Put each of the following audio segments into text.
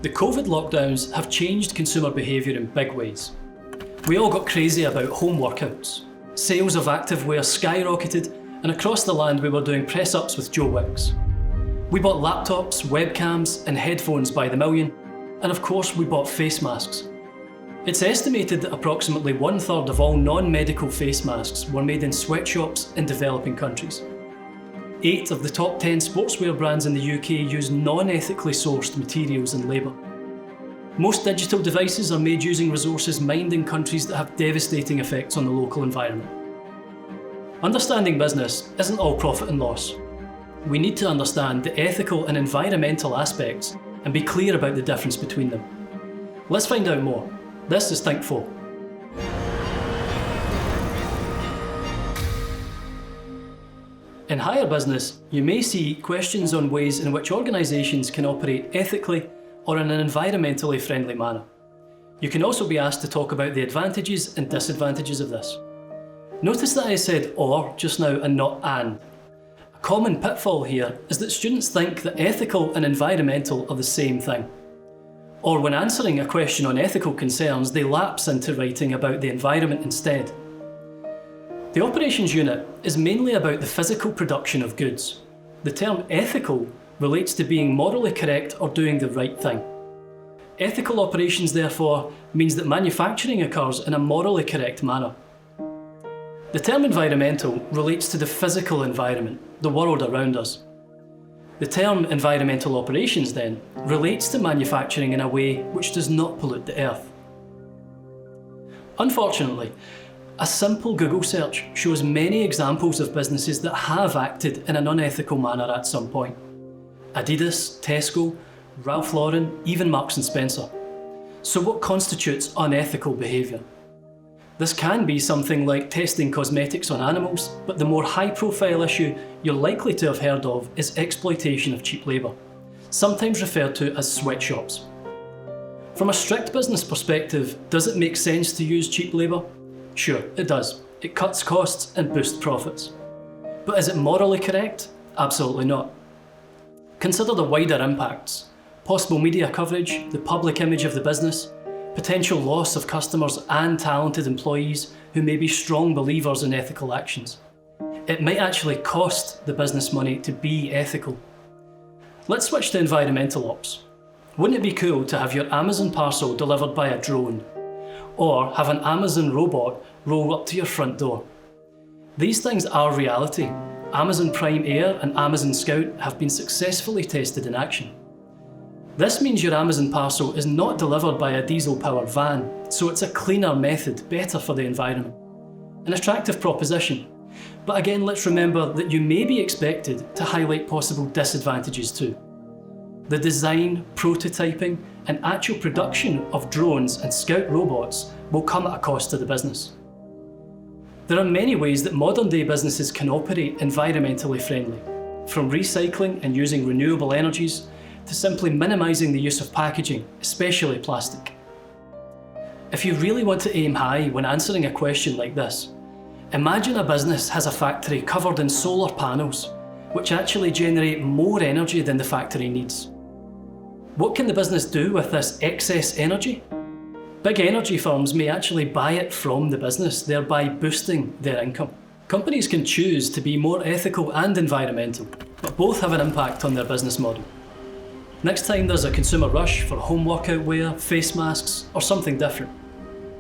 The COVID lockdowns have changed consumer behaviour in big ways. We all got crazy about home workouts. Sales of activewear skyrocketed, and across the land we were doing press-ups with Joe Wicks. We bought laptops, webcams and headphones by the million, and of course we bought face masks. It's estimated that approximately 1/3 of all non-medical face masks were made in sweatshops in developing countries. 8 of the top 10 sportswear brands in the UK use non-ethically sourced materials and labour. Most digital devices are made using resources mined in countries that have devastating effects on the local environment. Understanding business isn't all profit and loss. We need to understand the ethical and environmental aspects and be clear about the difference between them. Let's find out more. This is Think 4. In higher business, you may see questions on ways in which organisations can operate ethically or in an environmentally friendly manner. You can also be asked to talk about the advantages and disadvantages of this. Notice that I said or just now and not and. A common pitfall here is that students think that ethical and environmental are the same thing. Or when answering a question on ethical concerns, they lapse into writing about the environment instead. The operations unit is mainly about the physical production of goods. The term ethical relates to being morally correct or doing the right thing. Ethical operations, therefore, means that manufacturing occurs in a morally correct manner. The term environmental relates to the physical environment, the world around us. The term environmental operations, then, relates to manufacturing in a way which does not pollute the earth. Unfortunately, a simple Google search shows many examples of businesses that have acted in an unethical manner at some point. Adidas, Tesco, Ralph Lauren, even Marks & Spencer. So what constitutes unethical behaviour? This can be something like testing cosmetics on animals, but the more high-profile issue you're likely to have heard of is exploitation of cheap labour, sometimes referred to as sweatshops. From a strict business perspective, does it make sense to use cheap labour? Sure, it does. It cuts costs and boosts profits. But is it morally correct? Absolutely not. Consider the wider impacts: possible media coverage, the public image of the business, potential loss of customers and talented employees who may be strong believers in ethical actions. It might actually cost the business money to be ethical. Let's switch to environmental ops. Wouldn't it be cool to have your Amazon parcel delivered by a drone? Or have an Amazon robot roll up to your front door? These things are reality. Amazon Prime Air and Amazon Scout have been successfully tested in action. This means your Amazon parcel is not delivered by a diesel-powered van, so it's a cleaner method, better for the environment. An attractive proposition. But again, let's remember that you may be expected to highlight possible disadvantages too. The design, prototyping, and actual production of drones and Scout robots will come at a cost to the business. There are many ways that modern-day businesses can operate environmentally friendly, from recycling and using renewable energies to simply minimising the use of packaging, especially plastic. If you really want to aim high when answering a question like this, imagine a business has a factory covered in solar panels, which actually generate more energy than the factory needs. What can the business do with this excess energy? Big energy firms may actually buy it from the business, thereby boosting their income. Companies can choose to be more ethical and environmental, but both have an impact on their business model. Next time there's a consumer rush for home workout wear, face masks, or something different,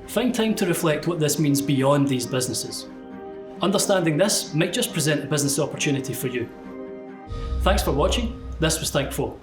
find time to reflect what this means beyond these businesses. Understanding this might just present a business opportunity for you. Thanks for watching. This was Think 4.